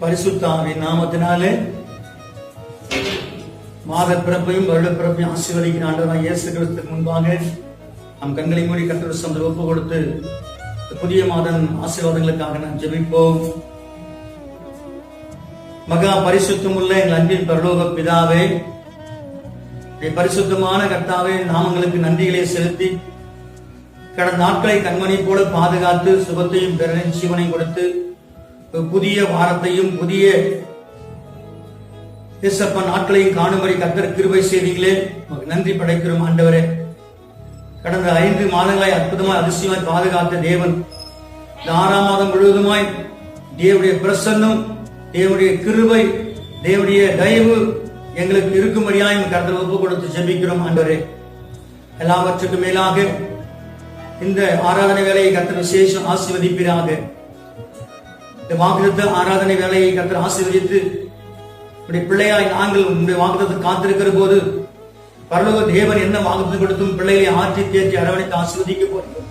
பரிசுத்த ஆவியின் நாமத்தினாலே மாத பிறப்பையும் வருட பிறப்பையும் ஆசீர்வதிக்கிற ஆண்டவராகிய இயேசு கிறிஸ்துவுக்கு முன்பாக நம் கண்களை மூடி கர்த்தர் சமூகத்தில் ஒப்பு கொடுத்து புதிய மாதம் ஆசீர்வாதங்களுக்காக நாம் ஜெபிப்போம். மகா பரிசுத்தமுள்ள எங்கள் அன்பின் பரலோக பிதாவே, பரிசுத்தமான கர்த்தாவே, நாமங்களுக்கு நன்றிகளை செலுத்தி கடந்த நாட்களை கண்மணி போல பாதுகாத்து சுகத்தையும் பெறனையும் ஜீவனையும் கொடுத்து புதிய வாரத்தையும் புதிய நாட்களையும் காணும்படி கர்த்தர் கிருபை செய்தீங்களே, நன்றி படைக்கிறோம் ஆண்டவரே. கடந்த 5 மாதங்களாய் அற்புதமாய் அதிசயமாய் பாதுகாத்த தேவன் இந்த 6ஆம் மாதம் முழுவதுமாய் தேவனுடைய பிரசன்னம், தேவனுடைய கிருபை, தேவனுடைய தயவு எங்களுக்கு இருக்கும்படியாய் கர்த்தர் ஒப்பு கொடுத்து ஜெபிக்கிறோம் ஆண்டவரே. எல்லாவற்றுக்கும் மேலாக இந்த ஆராதனை வேலையை கர்த்தர் விசேஷம் ஆசீர்வதிப்பீராக. இந்த வாக்குத்தத்த ஆராதனை வேலையை கர்த்தர் ஆசீர்வதித்து பிள்ளையாய் நாங்கள் உங்களுடைய வாக்குத்தத்தை காத்திருக்கிற போது பரலோக தேவன் என்ன வாக்குத்தம் கொடுத்தும் பிள்ளைகளை ஆற்றி தேற்றி அரவணைத்து ஆசீர்வதிக்க போகிறோம்.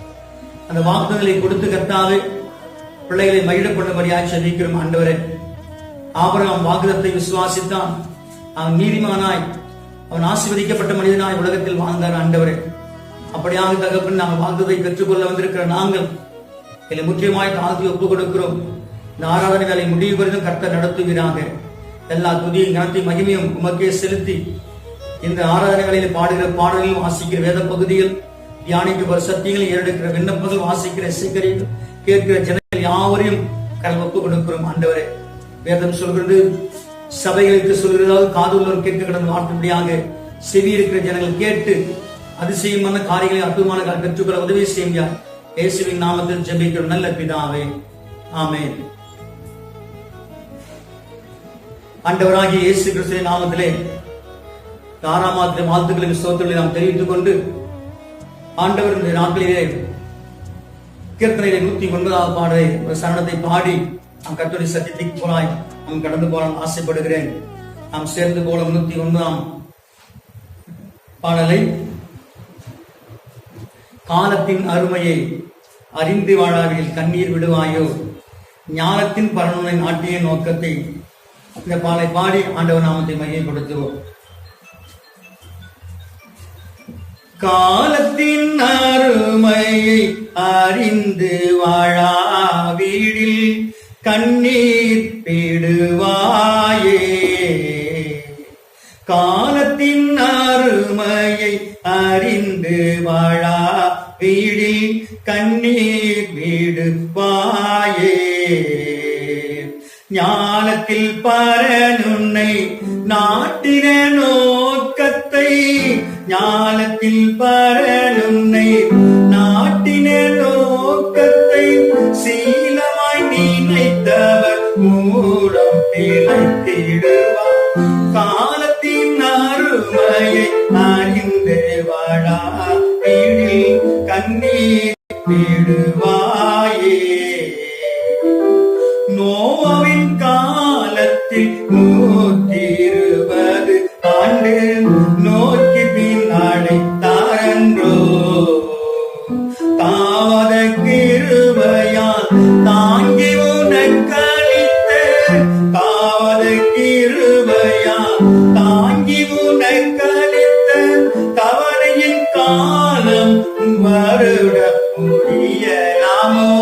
அந்த வாக்குத்தங்களை கொடுத்து கர்த்தாவே பிள்ளைகளை மகிழ கொண்டபடியாய் ஜெபிக்கிறோம் ஆண்டவரே. ஆபிரகாம் வாக்குத்தத்தை விசுவாசித்தான், அவன் நீதிமானாய், அவன் ஆசீர்வதிக்கப்பட்ட மனிதனாய் உலகத்தில் வாழ்ந்தார் ஆண்டவரே. அப்படியாக தகப்பன் நாங்கள் வாக்குத்தத்தை பெற்றுக்கொள்ள வந்திருக்கிற நாங்கள் இதில் முக்கியமாய் தாழ்த்தி ஒப்புக் கொடுக்கிறோம். இந்த ஆராதனை வேலை முடிவு வரைக்கும் கர்த்தர் நடத்துவீராக. எல்லா துதியும் கனத்தையும் மகிமையும் உமக்கே செலுத்தி இந்த ஆராதனை வேலையில் பாடுகிற பாடல்கள், வாசிக்கிற வேத பகுதிகள், தியானிக்கிற சத்தியங்களை ஏறெடுக்கிற விண்ணப்பங்கள், வாசிக்கிற இசைக்கருவிகள், கேட்கிற ஜனங்கள் யாவரையும் கடல் ஒப்புக் கொடுக்கிறோம் ஆண்டவரே. வேதம் சொல்கிறது, சபைகளுக்கு சொல்கிறதாவது காதுள்ளவர் கேட்க கடந்த வார்த்தையாக செவி இருக்கிற ஜனங்கள் கேட்டு அதிசயமான காரியங்களை அற்புதமான பெற்றுக்கொள்ள உதவி செய்ய இயேசுவின் நாமத்தில் ஜெபிக்கிறோம் நல்ல பிதாவே, ஆமென். ஆண்டவராகிய இயேசு கிறிஸ்துவின் நாமத்திலே 6ஆம் மாத வாழ்த்துக்களுக்கு ஸ்தோத்திரங்களை நாம் தெரிவித்துக் கொண்டு ஆண்டவர் இந்த நாட்களிலே கீர்த்தனையிலே 109வது பாடலை ஒரு சரணத்தை பாடி நாம் கர்த்தருடைய சத்தியத்துக்கு போலாய் நாம் கடந்து போலாம் ஆசைப்படுகிறேன். நாம் சேர்ந்து போல 109ஆம் பாடலை. காலத்தின் அருமையை அறிந்து வாழாவில் கண்ணீர் விடுவாயோ, ஞானத்தின் பரனுனை நாட்டிய நோக்கத்தை. இந்த பாலை பாடி ஆண்டவர் நாமத்தை மையப்படுத்துவோம். காலத்தின் அருமையை அறிந்து வாழாவிடில் கண்ணீர் விடுவாயே, காலத்தின் அருமையை அறிந்து வாழா வீடில் கண்ணீர் விடுவாயே. ஞானத்தில் பரனுன்னை நாட்டின நோக்கத்தை, ஞானத்தில் பரனுன்னை நாட்டின நோக்கத்தை சீலமாய் நினைத்தவர் மூலம் பிழைத்திடுவார். காலத்தின் அருமையை அறிந்து வாழா வீடில் கண்ணீர் விடுவாயே. நோவாவின் காலத்தில் 120 ஆண்டு நோக்கி பின் அழைத்தாரன்றோ, தாவத கிருபையால் தாங்கி உனக்களித்த, தாவத கிருபையால் தாங்கி உனக்களித்த தவணையின் காலம் வருட முடியலாமோ.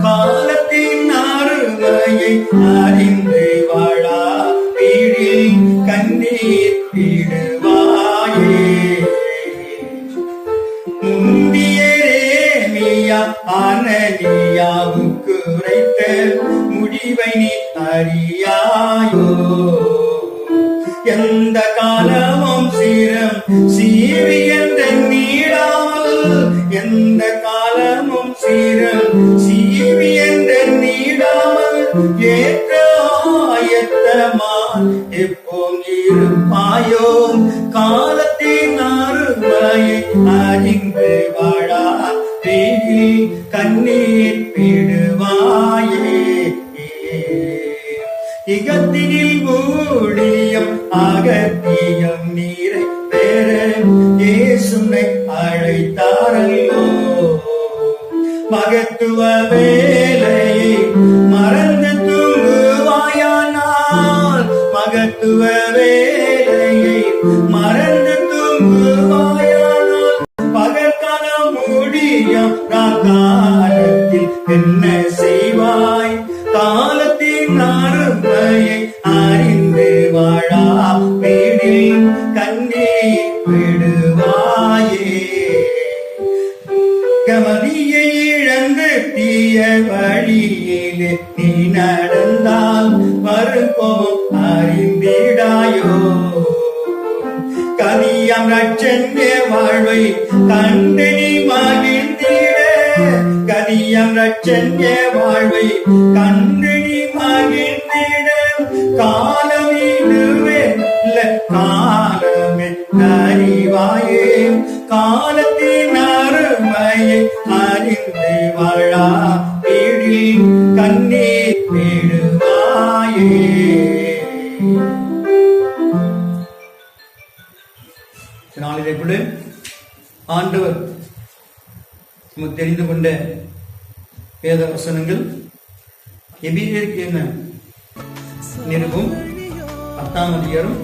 காலத்தின் அருமையை அறிந்து வாழா வீடில் கண்ணீர் விடுவாயே. முந்திய எரேமியா அனனியாவுக்கு உரைத்த முடிவை நீ அறியாயோ. எந்த காலமும் சீரம் சீவி என்ற நீடாமல், எந்த காலமும் சீரம் சீவி என்ற நீடாமல் ஏற்ற ஆயத்தமா எப்போம் இருப்பாயோ. காலத்தின் அருமையை அறிந்து வாழா வீடில் கண்ணீர் விடுவாயே. இகத்தினில் ஊழியம் அகத்தியம் நீரை பெற இயேசுவை அழைத்தாரல்லோ. மகத்துவ வேலையை மறந்து தூங்குவாயான மகத்துவ வேலையை மறந்து தூங்குவாயானால் பகற்காலம் முடியும் காலத்தில் என்ன செய்வாய்? காலத்தின் அருமையை அறிந்து வாழா வீடில் கண்ணீர் விடுவாயே. கமதியை இழந்து தீய வழியிலே நீ நடந்தால் மறுபோம் அறிந்திடாயோ? கதியம் ரட்சண்ய வாழ்வை கண்டு நீ மகிழ்ந்திட, கதியம் ரட்சண்ய வாழ்வை கண்டு நீ மகிழ்ந்திட. காலம் இதுவே காலமே அறிவாயே, காலத்தின் அருமையை அறிந்து வாழா வீடில் கண்ணீர் விடுவாயே. நாளிலே கூட ஆண்டவர் நமக்கு தெரிந்து கொண்ட வேத வசனங்கள் எபிரேயருக்கு என்ன நிருபம் 10ஆம் அதிகாரம்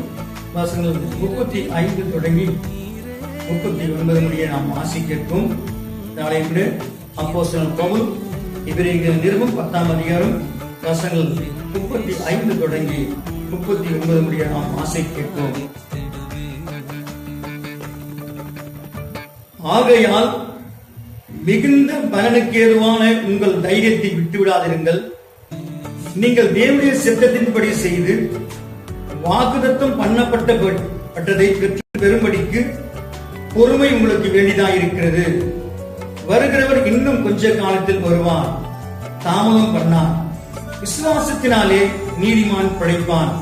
வசனங்கள் 35 தொடங்கி 39 முடிய நாம் வாசிக்கிறோம். நாளை கூட அப்போஸ்தலன் பவுல் எபிரேயர் நிருபம் 10ஆம் அதிகாரம் வசனங்கள் 35 தொடங்கி 39 முடிய நாம் வாசிக்கிறோம். ஆகையால் மிகுந்த பலனுக்கு ஏதுவான உங்கள் தைரியத்தை விட்டுவிடாதிருங்கள். நீங்கள் தேவனுடைய சித்தத்தின்படி செய்து வாக்குத்தத்தம் பண்ணப்பட்டதை பெற்று பெறும்படிக்கு பொறுமை உங்களுக்கு வேண்டியதாயிருக்கிறது. வருகிறவர் இன்னும் கொஞ்ச காலத்தில் வருவார், தாமதம் பண்ணார். விசுவாசத்தினாலே நீதிமான் பிழைப்பான்.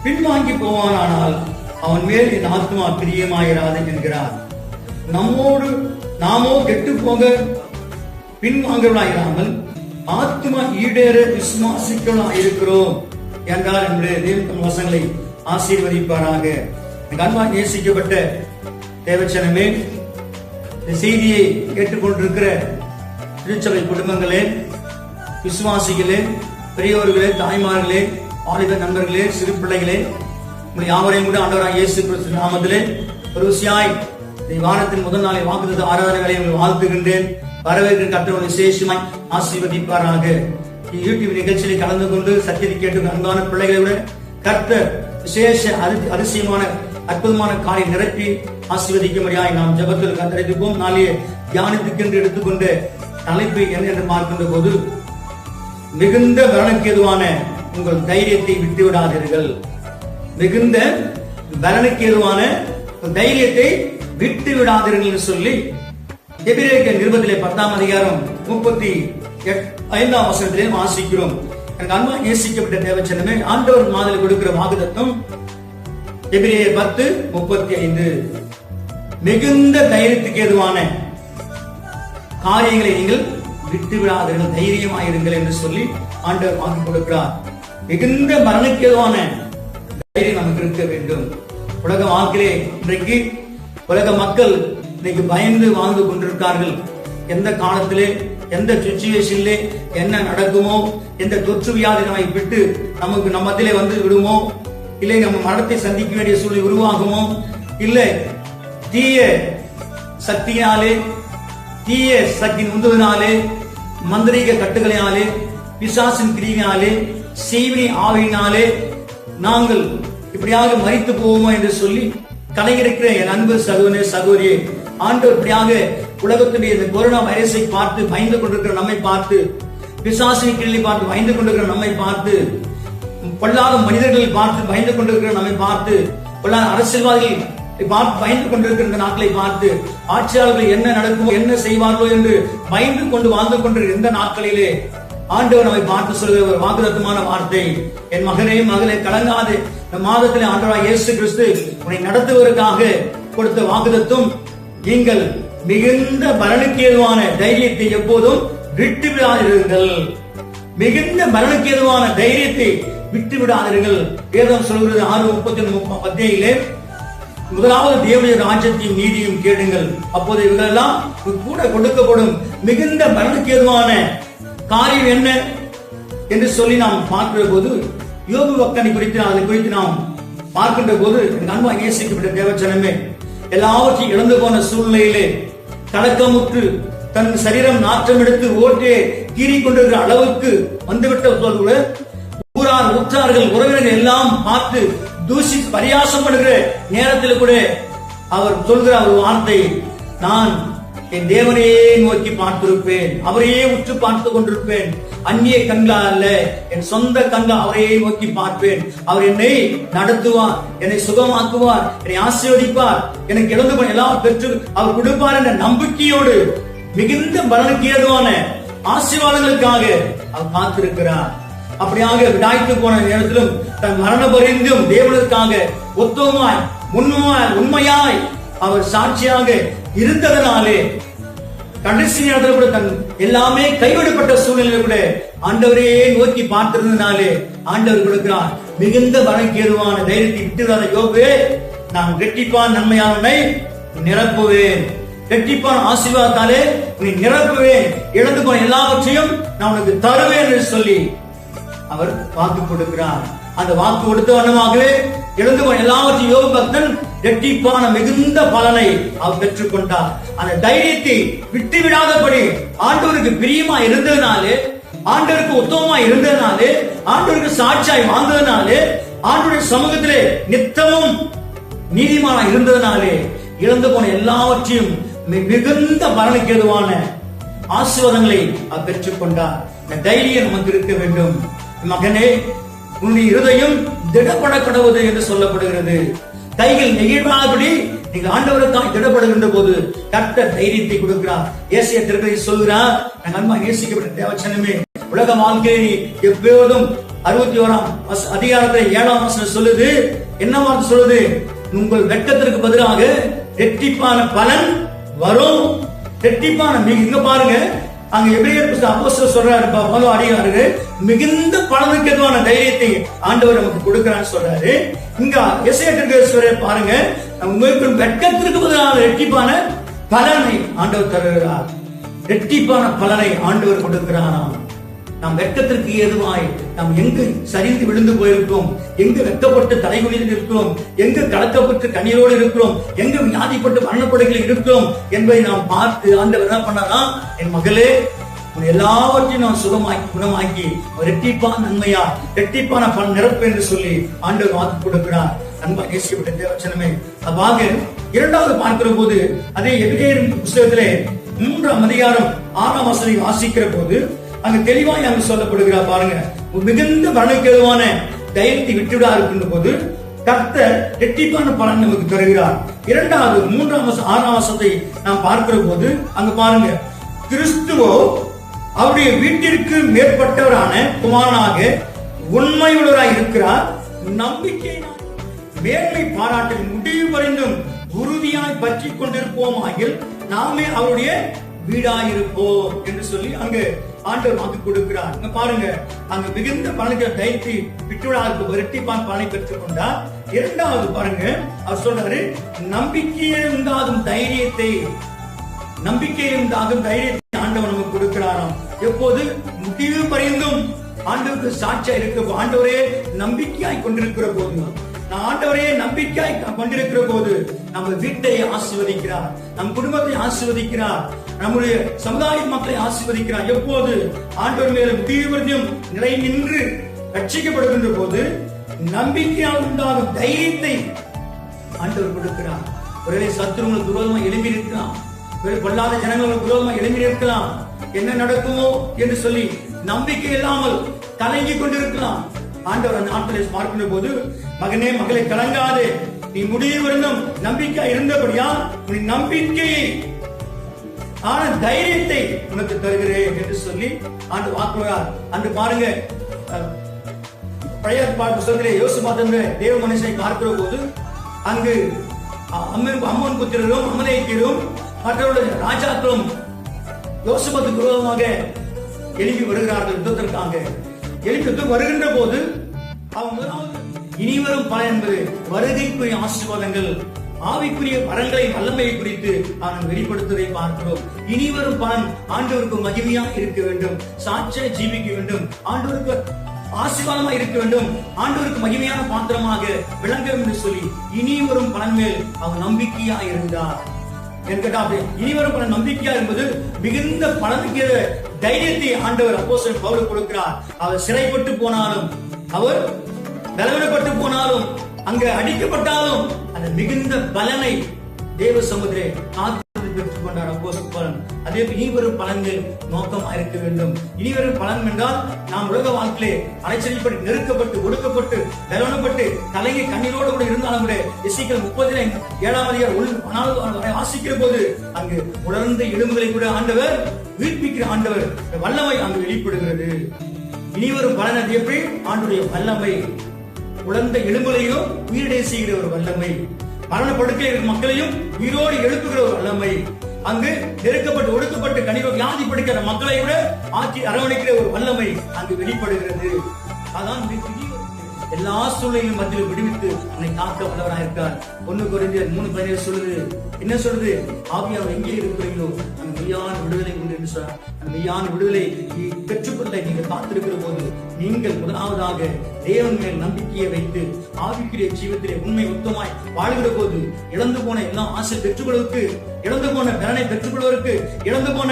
பின்வாங்கி போவானால் அவன் மேல் என் ஆத்மா பிரியமாயிராது என்கிறார். நாமோ கெட்டு போக பின்வாங்கலாயிராமல் ஆத்மா ஈடேற விசுவாசிக்கலாயிருக்கிறோம் என்றார் என்று தேவன் வசனங்களை ஆசீர்வதிப்பாராக. அன்பாக நேசிக்கப்பட்ட தேவச்சனமே, இந்த செய்தியை கேட்டுக்கொண்டிருக்கிற திருச்சபை குடும்பங்களே, விசுவாசிகளே, பெரியோர்களே, தாய்மார்களே, வாலிப நண்பர்களே, சிறு பிள்ளைகளே, உங்களை யாவரையும் கூட ஆண்டவராகிய இயேசு கிறிஸ்து நாமத்திலே ஒரு விசியாய் வாரத்தின் முதல் நாளை வாக்குத்தத்த ஆராதனைகளை வாழ்த்துகின்றேன். வரவேற்கிற கர்த்தர் விசேஷமாய் ஆசீர்வதிப்பாராக. யூடியூப் நிகழ்ச்சியை கலந்து கொண்டு சத்தியத்தை கேட்டு அன்பான பிள்ளைகளை கர்த்தர் விசேஷ அதிசயமான அற்புதமான காலை நிரப்பி ஆசீர்வதிக்கும்படியாய் நாம் ஜெபத்தில் கத்தரிப்போம். நாளைய தியானத்துக்கென்று எடுத்துக்கொண்ட தலைப்பு என்ன என்று பார்க்கின்ற போது, மிகுந்த பலனுக்கு ஏதுவான உங்கள் தைரியத்தை விட்டுவிடாதீர்கள். மிகுந்த பலனுக்கு ஏதுவான தைரியத்தை விட்டு விடாதீர்கள் என்று சொல்லி எபிரேயர் நிருபத்திலே 10ஆம் அதிகாரம் 35ஆம் வசனத்திலே வாசிக்கிறோம். எனக்கு அன்பா நேசிக்கப்பட்ட தேவச்சனமே, ஆண்டவர் மாதிரி கொடுக்கிற வாக்குத்தத்தம் எபிரேயர் 10:35. மிகுந்த தைரியத்துக்கு ஏதுவான காரியங்களை நீங்கள் விட்டு விடாதீர்கள், தைரியமாயிருங்கள் என்று சொல்லி ஆண்டவர் வாக்கு கொடுக்கிறார். மிகுந்த மரணக்கு ஏதுவான தைரியம் நமக்கு இருக்க வேண்டும். உலக வாழ்க்கையிலே இன்றைக்கு உலக மக்கள் இன்னைக்கு பயந்து வாழ்ந்து கொண்டிருக்கார்கள். எந்த காலத்திலே எந்த சிச்சுவேஷன்ல என்ன நடக்குமோ, எந்த தொற்று வியாதி நம்மை விட்டு நமக்கு நம்மத்திலே வந்து விடுமோ, இல்லை நம்ம மரணத்தை சந்திக்க வேண்டிய சூழ்நிலை உருவாகுமோ, இல்லை தீய சக்தியாலே தீய சக்தி உந்துவதனாலே, மந்திரிக கட்டுகளினாலே, பிசாசின் கிரியினாலே, செய்வினை ஆவியினாலே நாங்கள் இப்படியாக மரித்து போவோமோ என்று சொல்லி கலையிருக்கிற என் அன்பு சகோதரனே, சகோதரியே, ஆண்டவர் இப்படியாக உலகத்துடைய இந்த கொரோனா வைரஸை பார்த்து பயந்து கொண்டிருக்கிற நம்மை பார்த்து, பிசாசின் கிரியை பார்த்து பயந்து கொண்டிருக்கிற நம்மை பார்த்து, பொல்லாத மனிதர்களை பார்த்து பயந்து கொண்டிருக்கிற நம்மை பார்த்து, பொல்லாத அரசியல்வாதிகள் பார்த்து பயந்து கொண்டிருக்கிற இந்த நாட்களை பார்த்து, ஆட்சியாளர்கள் என்ன நடக்குமோ என்ன செய்வார்களோ என்று பயந்து கொண்டு வாழ்ந்து கொண்டிருக்கிற இந்த நாட்களிலே ஆண்டவர் நம்மை பார்த்து சொல்கிற ஒரு வாக்குத்தத்தமான வார்த்தை, என் மகனே மகளே கலங்காது. இந்த மாதத்திலே ஆண்டவராகிய இயேசு கிறிஸ்து உன்னை நடத்துவதற்காக கொடுத்த வாக்குத்தத்தம், நீங்கள் மிகுந்த பலனுக்கு ஏதுவான தைரியத்தை எப்போதும் விட்டு விடாதீர்கள். மிகுந்த பலனுக்கு ஏதுவான தைரியத்தை விட்டு விடாதீர்கள். வேதம் சொல்கிறது 6:31 முதலாவது தேவனுடைய ராஜ்யத்தையும் நீதியும் கேளுங்கள், அப்போது இவர்களெல்லாம் கூட கொடுக்கப்படும். மிகுந்த பலனுக்கு ஏதுவான காரியம் என்ன என்று சொல்லி நாம் பார்க்கிற போது, யோபு பக்தனை குறித்து அதை குறித்து நாம் பார்க்கின்ற போது அன்பாய் நேசிக்கப்பட்ட தேவச்சனமே, எல்லாவற்றையும் இழந்து போன சூழ்நிலையிலே கலக்கமுற்று தன் சரீரம் நாற்றம் எடுத்து ஓட்டே கீறிக்கொண்டிருக்கிற அளவுக்கு வந்துவிட்ட ஊரார் உற்றார்கள் உறவினர்கள் எல்லாம் பார்த்து தூசி பரியாசம் பண்ணுகிற நேரத்தில் கூட அவர் சொல்கிற ஒரு வார்த்தை, நான் என் தேவனையே நோக்கி பார்த்திருப்பேன், அவரையே உற்று பார்த்து கொண்டிருப்பேன், அந்நிய கண்களா அல்ல, என் சொந்த கண்கள் அவரையே நோக்கி பார்ப்பேன். அவர் என்னை நடத்துவார், என்னை சுகமாக்குவார், என்னை ஆசீர்வதிப்பார், எனக்கு இழந்து போன எல்லாம் பெற்று அவர் கொடுப்பார் என்ற நம்பிக்கையோடு மிகுந்த பலனுக்கு ஏதுவான ஆசீர்வாதங்களுக்காக அவர் பார்த்திருக்கிறார். அப்படியாக விடாய்த்து போன நேரத்திலும் தன் மரண பரிந்தும் தேவனுக்காக உத்தமமாய் உண்மையாய் அவர் சாட்சியாக இருந்ததனாலே கடைசி நேரத்தில் கூட தன் எல்லாமே கைவிடப்பட்ட சூழ்நிலை கூட ஆண்டவரையே நோக்கி பார்த்திருந்தனாலே ஆண்டவர் கொடுக்கிறார் மிகுந்த பலனுக்கு ஏதுவான தைரியத்தை விட்டுவிடாத யோபே, நான் இரட்டிப்பான நன்மையானவனை நிரப்புவேன், இரட்டிப்பான ஆசீர்வாதத்தாலே உன்னை நிரப்புவேன், இழந்து போன எல்லாவற்றையும் நான் உனக்கு தருவேன் என்று சொல்லி அவர் வாக்கு கொடுக்கிறார். அந்த வாக்கு கொடுத்த வண்ணமாகவே இழந்து போன எல்லாவற்றையும் யோபு பக்தன் இரட்டிப்பான மிகுந்த பலனை அவர் பெற்றுக் கொண்டார். அந்த தைரியத்தை விட்டு விடாதபடி ஆண்டவருக்கு பிரியமா இருந்ததுனாலே, ஆண்டவருக்கு உத்தமமா இருந்ததுனாலே, ஆண்டவருக்கு சாட்சியாய் வாழ்ந்ததுனாலே, ஆண்டவருடைய சமூகத்திலே நித்தமும் நீதிமானா இருந்ததுனாலே இழந்து போன எல்லாவற்றையும் மிகுந்த பலனுக்கு ஏதுவான ஆசீர்வாதங்களை அவர் பெற்றுக் கொண்டார். இந்த தைரியம் நமக்கு இருக்க வேண்டும். மகனே, உன்னுடைய இருதயம் திடப்பட கடவுது என்று சொல்லப்படுகிறது. கைகள் நெகிழ்வாதபடி நீங்க ஆண்டவருக்காக திடப்படுகின்ற போது கர்த்தர் தைரியத்தை கொடுக்கிறார். ஏசாயா திருக்கதை சொல்கிறார், அன்பா நேசிக்கப்பட்ட தேவச்சனமே, உலக வாழ்க்கையை எப்போதும் 61ஆம் அதிகாரத்தில் 7ஆம் வசனம் சொல்லுது, என்ன வார்த்தை சொல்லுது? உங்கள் வெட்கத்திற்கு பதிலாக இரட்டிப்பான பலன் வரும். இரட்டிப்பான, இங்க பாருங்க, அங்க எபிரேயர் அப்போஸ்தலர் சொல்றாரு, பவுல் அடியாரு மிகுந்த பலனுக்கு ஏதுவான தைரியத்தை ஆண்டவர் நமக்கு கொடுக்கிறான்னு சொல்றாரு. இங்க எசேக்கியேல் தீர்க்கதரிசி பாருங்க, உங்களுக்கு வெட்கத்திற்கு பதிலாக இரட்டிப்பான பலனை ஆண்டவர் தருகிறார். இரட்டிப்பான பலனை ஆண்டவர் கொடுக்கிறாராம். நாம் வெட்கத்திற்கு ஏதுவாய் நாம் எங்கு சரிந்து விழுந்து போயிருக்கிறோம், எங்கு வெட்கப்பட்டு தலைகுனிந்து இருக்கிறோம், எங்கு கலக்கப்பட்டு கண்ணீரோடு இருக்கிறோம், எங்கு வியாதிப்பட்டு மரணப்படுகையில் இருக்கிறோம் என்பதை நாம் பார்த்து ஆண்டவர் என்ன பண்ணாராம், என் மகளே, எல்லாவற்றையும் நான் சுகமாக்கி குணமாக்கி இரட்டிப்பான நன்மையா இரட்டிப்பான பலன் நிரப்பு என்று சொல்லி ஆண்டவர் வாக்கு கொடுக்கிறார். அன்பா நேசிக்கப்பட்ட தேவச்சனமே, அவ்வாக இரண்டாவது பார்க்கிற போது அதே எபிரேயர் புத்தகத்திலே 3ஆம் அதிகாரம் 6ஆம் வசனம் வாசிக்கிற போது அங்க தெளிவாய் அங்கு சொல்லப்படுகிறார். பாருங்க, மிகுந்த பலனுக்கு ஏதுவான தைரியத்தை விட்டுவிடா இருக்கின்ற போது கர்த்தர் இரட்டிப்பான பலன் நமக்கு தருகிறார். இரண்டாவது 3ஆம் 6ஆம் வசனத்தை நாம் பார்க்கிற போது அங்க பாருங்க, கிறிஸ்துவோ அவருடைய வீட்டிற்கு மேற்பட்டவரான குமாரனாக உண்மையுள்ளவராய் இருக்கிறார், நம்பிக்கை மேன்மை பாராட்டில் முடிவு வரைந்தும் உறுதியாய் பற்றி கொண்டிருப்போமாகில் நாமே அவருடைய வீடாயிருப்போம் என்று சொல்லி அங்கு ஆண்டவர் வாக்கு கொடுக்கிறார். பாருங்க, அங்க மிகுந்த பலனுக்கு தைரியத்தை விட்டுவிடாத இரட்டிப்பான் பலனை பெற்றுக் கொண்டார். இரண்டாவது பாருங்க, அவர் சொல்றாரு, நம்பிக்கையை உண்டாகும் தைரியத்தை ஆண்டவர் நமக்கு கொடுக்கிறாராம். எப்போது முடிவு பரிந்தும் ஆண்டவருக்கு சாட்சியா இருக்க, ஆண்டவரே நம்பிக்கையாய் கொண்டிருக்கிற போது, ஆண்டவரே நம்பிக்கையாய் கொண்டிருக்கிற போது நம்ம வீட்டை ஆசீர்வதிக்கிறார், நம் குடும்பத்தை ஆசீர்வதிக்கிறார், நம்முடைய சமுதாய மக்களை ஆசீர்வதிக்கிறார். எப்போது ஆண்டவர் மேலும் தீவிரம் நிலை நின்று ரட்சிக்கப்படுகின்ற போது நம்பிக்கையால் உண்டாகும் தைரியத்தை ஆண்டவர் கொடுக்கிறார். ஒரே சத்துருங்களுக்கு விரோதமாக எழுப்பி இருக்கலாம், பொல்லாத ஜனங்களுக்கு விரோதமாக எழுப்பி இருக்கலாம், என்ன நடக்குமோ என்று சொல்லி நம்பிக்கை இல்லாமல் கலங்கி கொண்டிருக்கலாம். ஆண்டவர் அந்த நாட்களை பார்க்கின்ற போது, மகனே மகளை கலங்காதே, நீ முடிவு வரணும் நம்பிக்கை இருந்தபடியா உன் நம்பிக்கையை ஆன தைரியத்தை உனக்கு தருகிறேன் என்று சொல்லி ஆண்டு வாக்குகிறார். அன்று பாருங்க, பழைய புத்தகத்திலே யோசுபாத் தேவ மனுஷனை பார்க்கிற போது அங்கு அம்மன் புத்திரரும் அமலேக்கியரும் மற்றவர்களுடைய ராஜாக்களும் யோசுபாத்துக்கு விரோதமாக எழுப்பி வருகிறார்கள். யுத்தத்திற்காக எழுப்பி வருகின்ற போது அவங்க இனிவரும் பலன் என்பது வருகைக்குரிய ஆசீர்வாதங்கள், ஆவிக்குரிய வரங்களை வல்லமையை குறித்து நாம் வெளிப்படுத்துவதை பார்க்கிறோம். இனிவரும் பலன் ஆண்டவருக்கு மகிமையாக இருக்க வேண்டும், சாட்சியை ஜீவிக்க வேண்டும், ஆசீர்வாதமாக இருக்க வேண்டும், ஆண்டவருக்கு மகிமையான பாத்திரமாக விளங்க வேண்டும் என்று சொல்லி இனி வரும் பலன் மேல் அவர் நம்பிக்கையா இருந்தார். இனி வரும் பலன் நம்பிக்கையா என்பது மிகுந்த பலனுக்கு தைரியத்தை ஆண்டவர் அப்போஸ்தலன் பவுல் கொடுக்கிறார். அவர் சிறைப்பட்டு போனாலும், அவர் பலவீனப்பட்டு போனாலும், அங்க அடிக்கப்பட்டாலும் அந்த மிகுந்த பலனை தேவ சமுதிரே காத்து பெற்றுக் கொண்டார் அப்போஸ்தலன் பலன். அதே இனி வரும் பலன்கள் நோக்கமா இருக்க வேண்டும். இனி வரும் பலன் என்றால் நாம் உலக வாழ்க்கையிலே அலைச்சலிப்பட்டு, நெருக்கப்பட்டு, ஒடுக்கப்பட்டு, பலவீனப்பட்டு, கலங்கி கண்ணீரோடு கூட இருந்தாலும் கூட எசேக்கியேல் 30:7 வாசிக்கிற போது அங்கு உலர்ந்த எலும்புகளை கூட ஆண்டவர் உயிர்ப்பிக்கிற ஆண்டவர் வல்லமை அங்கு வெளிப்படுகிறது. இனி வரும் பலன் அது எப்படி? ஆண்டுடைய வல்லமை உலர்ந்த எலும்புகளையும் உயிரிடை செய்கிற ஒரு வல்லமை, மரணப்படுக்கை மக்களையும் உயிரோடு எழுப்புகிற ஒரு வல்லமை, அங்கு நெருக்கப்பட்டு ஒடுக்கப்பட்டு கண்ணீரோடு வியாதி படுக்கிற மக்களை விட ஆட்சி அரவணைக்கிற ஒரு வல்லமை அங்கு வெளிப்படுகிறது. அதான் எல்லா சூழ்நிலையும் மத்தியில் விடுவித்து உன்னை காக்க வல்லவராக இருக்கார். 1 கொரிந்தியர் 3:17 சொல்லுது. என்ன சொல்றது? ஆவியானவர் எங்கே இருக்கிறீங்களோ அந்த மெய்யான விடுதலை உண்டு என்று சொல்றார். அந்த மெய்யான விடுதலை பெற்றுக்கொள்ள நீங்கள் காத்திருக்கிற போது நீங்கள் முதலாவதாக தேவன் மேல் நம்பிக்கையை வைத்து ஆவிக்குரிய ஜீவத்திலே உண்மை உத்தமாய் வாழ்கிற போது இழந்து போன எல்லா ஆசை பெற்றுக்கொள்வதற்கு, இழந்து போன பலனை பெற்றுக்கொள்வதற்கு, இழந்து போன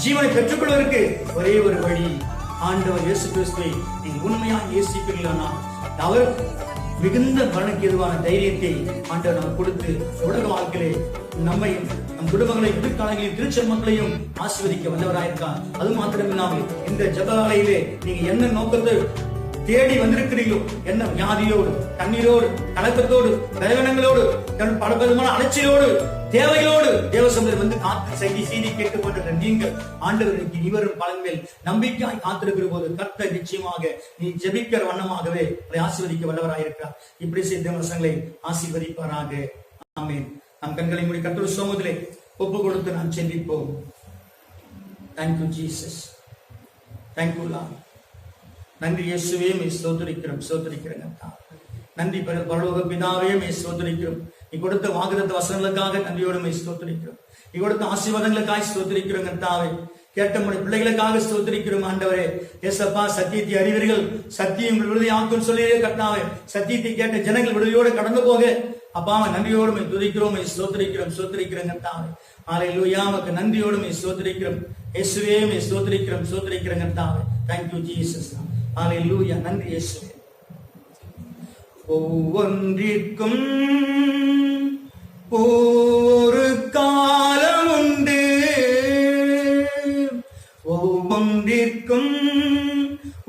ஜீவனை பெற்றுக்கொள்வதற்கு ஒரே ஒரு வழி, ஆண்டவர் இயேசு கிறிஸ்துவை நீங்கள் உண்மையாக நேசிப்பீர்களானா அவர் மிகுந்த பலனுக்கு எதுவான தைரியத்தை ஆண்டவர் நமக்கு கொடுத்து உலக வாழ்க்கையிலே நம்மையும் நம் குடும்பங்களை எதிர்காலங்களில் திருச்செல் மக்களையும் ஆசீர்வதிக்க வல்லவராயிருக்கார். அது மாத்திரமில்லாமல் இந்த ஜெபவேளையிலே நீங்க என்ன நோக்கத்தை தேடி வந்திருக்கிறீர்களோ, என்ன வியாதியோடு, கண்ணீரோடு, கலக்கத்தோடு, பலவீனங்களோடு, பல விதமான அலட்சியோடு, தேவையோடு தேவசமுதிரம் வந்து காத்து செய்தி கேட்டுக்கொண்டிருக்கிற நீங்கள் ஆண்டவருக்கு இவரும் பலன் மேல் நம்பிக்கையாய் காத்திருக்கிற போது கர்த்தர் நிச்சயமாக நீ ஜெபிக்கிற வண்ணமாகவே அதை ஆசீர்வதிக்க வல்லவராயிருக்கிறார். இப்படி செய்த வசங்களை ஆசீர்வதிப்பாராக. ஆமென். நம் கண்களை மூடி கர்த்தர் சமூகத்திலே ஒப்பு கொடுத்து நாம் செபிப்போம். Thank you Jesus, thank you Lord. நன்றி இயேசுவே, மே ஸ்தோத்திரிக்கிறோம், ஸ்தோத்திரிக்கிறேன். நன்றி பரலோக பிதாவே, மே ஸ்தோத்திரிக்கிறோம். நீ கொடுத்த வாக்குத்தத்த வசனங்களுக்காக நன்றியோடு மே ஸ்தோத்திரிக்கிறோம். நீ கொடுத்த ஆசீர்வாதங்களுக்காக ஸ்தோத்திரிக்கிறோம் கர்த்தாவே. கேட்ட பிள்ளைகளுக்காக ஸ்தோத்திரிக்கிறோம் ஆண்டவரே. ஏசப்பா, சத்தியத்தை அறிவீர்கள், சத்தியம் விடுதலை ஆக்கும் சொல்லியே கர்த்தாவே. சத்தியத்தை கேட்ட ஜனங்கள் விடுதலையோடு கடந்து போக அப்பா நன்றியோடு மே துதிக்கிறோம், மே ஸ்தோத்திரிக்கிறோம், ஸ்தோத்திரிக்கிறேன் கர்த்தாவே. ஹல்லேலூயா, உமக்கு நன்றியோடு மே ஸ்தோத்திரிக்கிறோம். இயேசுவே, மே ஸ்தோத்திரிக்கிறோம், ஸ்தோத்திரிக்கிறேன் கர்த்தாவே. Thank you Jesus. ஹல்லேலூயா. நன்றி இயேசுவே. ஒவ்வொன்றிற்கும் ஒரு காலம் உண்டு, ஒவ்வொன்றிற்கும்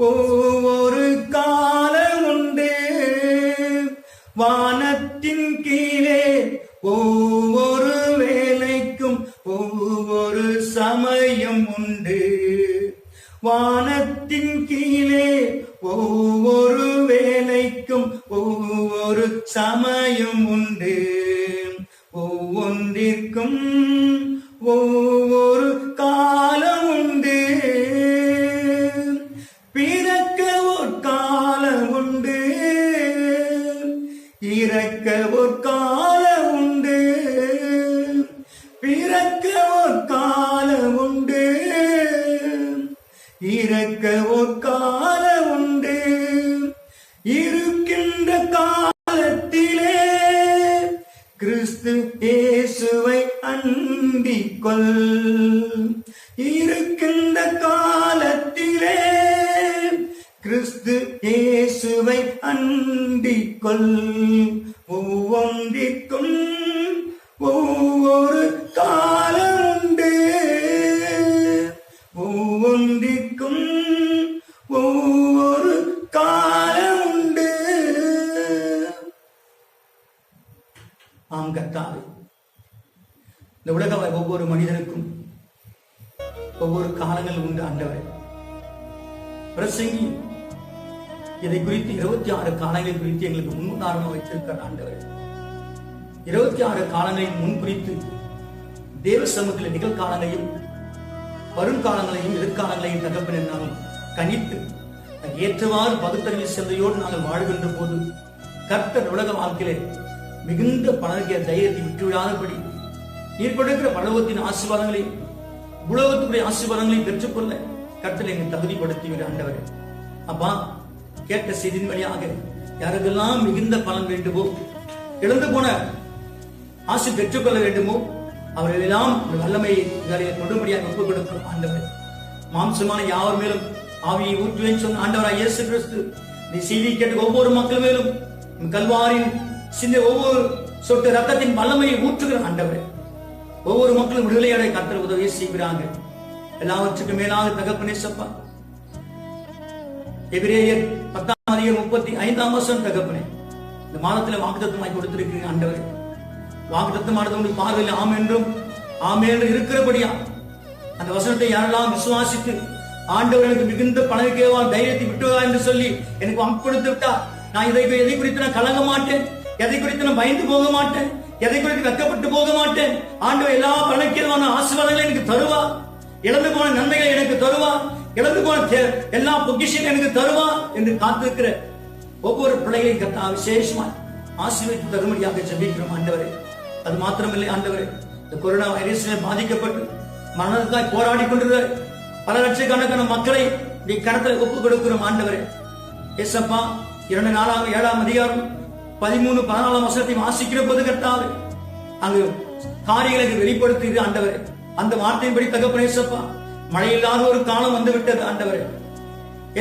ஒவ்வொரு காலம் உண்டு. வானத்தின் கீழே ஒவ்வொரு வேலைக்கும் ஒவ்வொரு சமயம் உண்டு. வானத்தின் கீழே ஒவ்வொரு வேலைக்கும் ஒவ்வொரு சமயம் உண்டு. ஒவ்வொன்றிற்கும் ஒவ்வொரு காலம் உண்டு. பிறக்க ஒரு காலம் உண்டு, இறக்க ஒரு காலம் உண்டு. பிறக்க ஒரு காலம் உண்டு, இறக்க ஒரு காலம் உண்டு. இருக்கின்ற காலத்திலே கிறிஸ்து இயேசுவை அண்டிக் கொள். இருக்கின்ற காலத்திலே கிறிஸ்து இயேசுவை அண்டிக் கொள். ஒவ்வொன்றிற்கும் ஒவ்வொரு காலம் உண்டு, ஒவ்வொன்றிற்கும் ஒவ்வொரு காலம் உண்டு. ஆம் கர்த்தாவே, இந்த உலக ஒவ்வொரு மனிதனுக்கும் ஒவ்வொரு காலங்கள் உண்டு ஆண்டவரே. பிரசங்கி இதை குறித்து 26 காலங்கள் குறித்து எங்களுக்கு முன்னுதாரணம் வைத்திருக்கிற ஆண்டவரே. 26 காலங்களின் முன் குறித்து தேவ சமூகத்தில் நிகழ்காலங்களையும் வருங்காலங்களையும் எதிர்காலங்களையும் தகப்பன் நாங்கள் கணித்து ஏற்றவாறு பகுத்தறிவு சிந்தையோடு நாங்கள் வாழ்கின்ற போது கர்த்தர் உலக வாழ்க்கையிலே மிகுந்த பலனுடைய தைரியத்தை விட்டுவிடாதபடி நீர் கொடுக்கிற பலவத்தின் ஆசீர்வாதங்களையும் உலகத்துடைய ஆசீர்வாதங்களையும் பெற்றுக்கொள்ள கர்த்தரை எங்களை தகுதிப்படுத்தி ஆண்டவரே. அப்பா, கேட்ட செய்தியின் வழியாக யாருக்கெல்லாம் மிகுந்த பலன் வேண்டுமோ, இழந்து போன ஆசை பெற்றுக்கொள்ள வேண்டுமோ, அவர்கள் எல்லாம் வல்லமையை தொடும்படியாக ஒப்புக் கொடுக்கும் ஆண்டவர். மாம்சமான யாவர் மேலும் ஆவியை ஊற்றுவேன் சொன்ன ஆண்டவராய் இயேசு கிறிஸ்து இந்த செய்தி கேட்டு ஒவ்வொரு மக்கள் மேலும் கல்வாரின் சிந்த ஒவ்வொரு சொட்டு ரத்தத்தின் வல்லமையை ஊற்றுகிற ஆண்டவர் ஒவ்வொரு மக்களும் விடுதலையடை கர்த்தர் உதவி செய்கிறாங்க. எல்லாவற்றுக்கும் மேலாக தகப்பனே சப்பா, எபிரேயர் 10:35 தகப்பனே, இந்த மாதத்துல வாக்குத்தத்தமாய் கொடுத்திருக்கிறீங்க ஆண்டவர். வாக்குத்தத்தமானது உங்கள் பார்வையில் ஆம் என்றும் ஆமே என்று இருக்கிறபடியா அந்த வசனத்தை யாரெல்லாம் விசுவாசித்து ஆண்டவர் எனக்கு மிகுந்த பணக்கேவால் தைரியத்தை விட்டுவதா என்று சொல்லி எனக்கு வாக்குறுத்து விட்டா, நான் எதை குறித்து நான் கலங்க மாட்டேன், எதை குறித்து நான் பயந்து போக மாட்டேன், எதை குறித்து வெக்கப்பட்டு போக மாட்டேன். ஆண்டவர் எல்லா பணக்கேவான ஆசீர்வாதங்களை எனக்கு தருவா, இழந்து போன நன்மைகளை எனக்கு தருவா, இழந்து போன எல்லா பொக்கிஷங்களும் எனக்கு தருவா என்று காத்திருக்கிற ஒவ்வொரு பிள்ளைகளையும் கர்த்தா விசேஷமா ஆசீர்வதித்து தரும்படியாக ஜெபிக்கிறோம் ஆண்டவரே. அது மாத்திரமில்லை ஆண்டவரே, இந்த கொரோனா வைரஸில் பாதிக்கப்பட்டு மரணத்துக்காய் போராடி கொண்டிருக்கிற பல லட்சக்கணக்கான மக்களை நீ கரத்தில் ஒப்புக் கொடுக்கிறோம் ஆண்டவரே. ஏசப்பா, 2 அதிகாரம் 13-14 வாசிக்கிற போது கர்த்தாவே அங்கு காரியங்களை வெளிப்படுத்துகிறது ஆண்டவரே. அந்த வார்த்தையின்படி தகப்பனே ஏசப்பா, மழை இல்லாத ஒரு காலம் வந்து விட்டது ஆண்டவரே.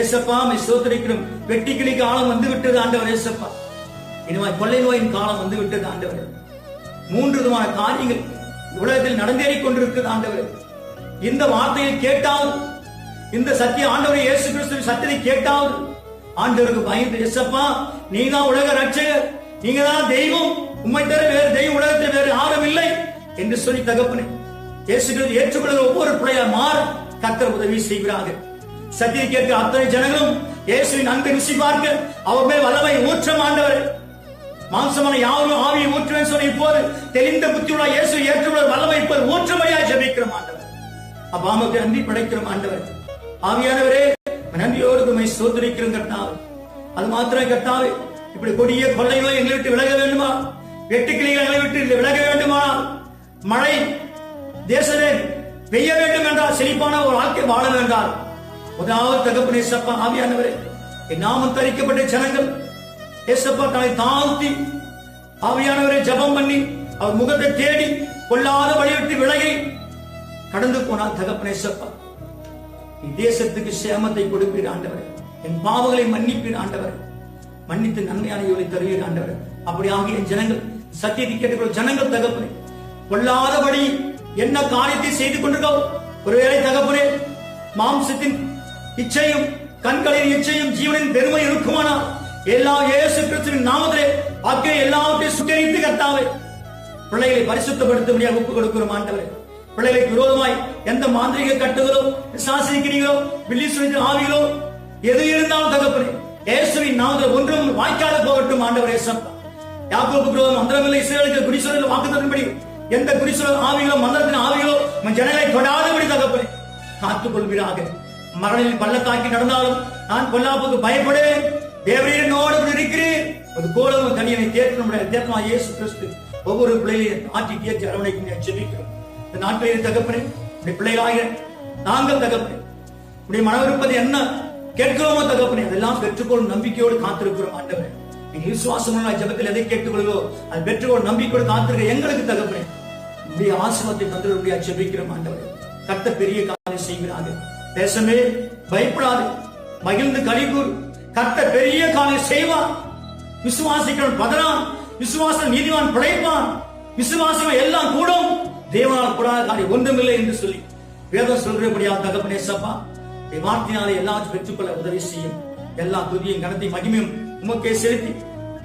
ஏசப்பா ஸ்தோத்திரிக்கிறோம். வெட்டிக்கிளி காலம் வந்து விட்டது ஆண்டவரே. ஏசப்பா, இனிமாய் கொள்ளை நோயின் காலம் வந்து விட்டது ஆண்டவரே. 3 விதமான காரியங்கள் உலகத்தில் நடந்தேறிக் கொண்டிருக்கிறது ஆண்டவரே. இந்த வார்த்தையை கேட்டால், இந்த சத்திய ஆண்டவரை இயேசு கிறிஸ்துவின் சத்தியத்தை கேட்டால் ஆண்டவருக்கு பயந்து, ஏசப்பா நீங்க தான் உலக ரட்சகர், நீங்க தான் தெய்வம், உம்மை தவிர வேறு தெய்வம் உலகத்தில் வேறு யாரும் இல்லை என்று சொல்லி தகப்பனே இயேசு கிறிஸ்து ஏற்றுக்கொள்கிற ஒவ்வொரு பிள்ளையா மாற கர்த்தர் உதவி செய்கிறாங்க. சத்தியை கேட்க அத்தனை ஜனங்களும் இயேசுவின் அன்பை ருசி பார்க்க அவர் மேல் வல்லமை ஊற்றம் ஆண்டவரே. மாம்சமான யாரும் ஆவியை ஊற்றுவேன் சொல்லி இப்போது தெளிந்த புத்தியுள்ள இயேசு ஏற்றுக்கொள்ள வல்லமை இப்போது ஊற்றமையாக ஜெபிக்கிறோம் ஆண்டவர். அப்பாவுக்கு நன்றி படைக்கிறோம் ஆண்டவர். ஆவியானவரே, நன்றியோடு உம்மை ஸ்தோத்திரிக்கிறோம் கர்த்தாவே. அது மாத்திரம் கர்த்தாவே, இப்படி கொடிய கொள்ளை நோய் எங்களை விட்டு விலக வேண்டுமா, வெட்டுக்கிளிகள் எங்களை விட்டு விலக வேண்டுமா, மழை தேசமே பெய்ய வேண்டும் என்றால், செழிப்பான ஒரு வாழ்க்கை வாழ வேண்டால், முதலாவது தகப்பனே ஏசப்பா ஆவியானவரே, என் நாமம் தரிக்கப்பட்ட ஜனங்கள் ஏசப்பா தன்னை தாழ்த்தி ஆவியானவரை ஜபம் பண்ணி அவர் முகத்தை தேடி கொள்ளாத வழிவிட்டு விலகி கடந்து போனால் தகப்பனே ஏசப்பா, தேசத்துக்கு சேமத்தை கொடுப்பீர் ஆண்டவரே. என் பாவங்களை மன்னிப்பீர் ஆண்டவரே. மன்னித்து நன்மையான இவளை தருவீர் ஆண்டவரே. அப்படி ஆகிய என் ஜனங்கள், சத்தியத்தை கேட்டுக்கொள்ள ஜனங்கள் தகப்பனே, கொள்ளாதபடி என்ன காரியத்தை செய்து கொண்டிருக்கோம். ஒருவேளை தகப்பனே மாம்சத்தின் இச்சையும் கண்களின் இச்சையும் ஜீவனின் பெருமை இருக்குமானால் எல்லா இயேசு கிறிஸ்துவின் நாமத்திலே ஆகிய எல்லாவற்றையும் சுட்டெரித்து கர்த்தாவே பிள்ளைகளை பரிசுத்தப்படுத்தும்படியாக ஒப்புக் கொடுக்கிறோம் ஆண்டவரே. பிள்ளைகளுக்கு விரோதமாய் எந்த மாந்திரிக கட்டுகளோ, சாசிக்கிறீங்களோ, வில்லி சுனித்த ஆவிகளோ எது இருந்தாலும் தகப்பனே இயேசுவின் நாமத்தில் ஒன்றும் வாய்க்காத போகட்டும் ஆண்டவரே. ஏசப்பா, யாக்கோபுக்கு விரோதம் மந்திரமில்லை, இஸ்ரவேலுக்கு குடிசொல்ல வாக்குத்தத்தின்படி எந்த குடிசொல் ஆவிகளோ மந்திரத்தின் ஆவிகளோ ஜனங்களை தொடாதபடி தகப்பனே காத்துக் கொள்வீராக. மரணில் பள்ளத்தாக்கி நடந்தாலும் நான் பொல்லாப்புக்கு பயப்படேன், தேவனோடு இருக்கிறேன். ஒரு கோலம் தனியனை தேர்த்தமா இயேசு கிறிஸ்து ஒவ்வொரு பிள்ளைகளையும் ஆற்றி தேர்ச்சி அரவணைக்கு ஜெபிக்கிறோம். இந்த நாட்களில் தகப்பனே, பிள்ளைகளாக நாங்கள் தகப்பனே உடைய மன விருப்பதை என்ன கேட்கிறோமோ தகப்பனே அதெல்லாம் பெற்றுக்கொள்ளும் நம்பிக்கையோடு காத்திருக்கிறோம் ஆண்டவரே. நீங்க விசுவாசமான ஜபத்தில் எதை கேட்டுக்கொள்வோ அது பெற்றுக்கொள்ளும் நம்பிக்கையோடு காத்திருக்க எங்களுக்கு தகப்பனே உடைய ஆசீர்வாதத்தை தந்துடைய ஜெபிக்கிறோம் ஆண்டவரே. கர்த்தர் பெரிய காரியம் செய்கிறாங்க. தேசமே பயப்படாது, மகிழ்ந்து கலிகூர். கர்த்தர் பெரிய காரியம் செய்வார். விசுவாசிக்கிறவன் பதறான், விசுவாசம் நீதிவான் பிழைப்பான், விசுவாசம் எல்லாம் கூடும், தேவனால் கூடாத காரியம் ஒன்றுமில்லை என்று சொல்லி வேதம் சொல்றபடியாக தகப்பனே சப்பா வார்த்தையினாலே எல்லாத்தையும் பெற்றுக்கொள்ள உதவி செய்யும். எல்லா துதியும் கனத்தையும் மகிமையும் உமக்கே செலுத்தி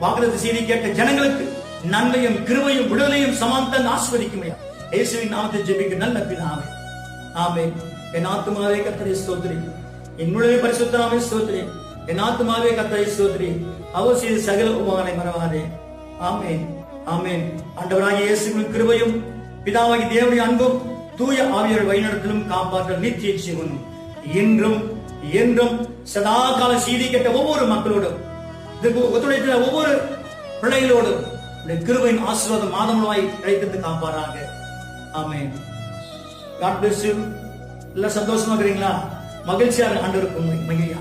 வாக்குத்தத்த செய்தி கேட்ட ஜனங்களுக்கு நன்மையும் கிருபையும் விடுதலையும் சமாந்தம் ஆஸ்வதிக்கும். இயேசுவின் நாமத்தை ஜெபிக்க நல்ல பிதாவே, ஆமென். என் ஆத்துமாவே கர்த்தரை ஸ்தோத்திரி, என்னுடைய பரிசுத்த நாமத்தை ஸ்தோத்திரி. என் ஆத்துமாவே கர்த்தரை ஸ்தோத்திரி, அவர் செய்த சகல உபகாரங்களை மறவாதே. ஆமென், ஆமென். ஆண்டவராகிய இயேசுவின் கிருபையும் பிதாவாகிய தேவனுடைய அன்பும் தூய ஆவியார் வழிநடத்தலும் காப்பாற்றல் நித்திய ஜீவனும் இன்றும் என்றும் சதா கால செய்தி கேட்ட ஒவ்வொரு மக்களோடும் ஒத்துழைத்த ஒவ்வொரு பிள்ளைகளோடும் கிருபையின் ஆசீர்வாதம் மாதமுழாய் கிடைத்து காப்பாராக. ஆமென். God bless you. எல்லாம் சந்தோஷமா இருக்கிறீங்களா? மகிழ்ச்சியாக ஆண்டவருக்கு மகிழ்ச்சியா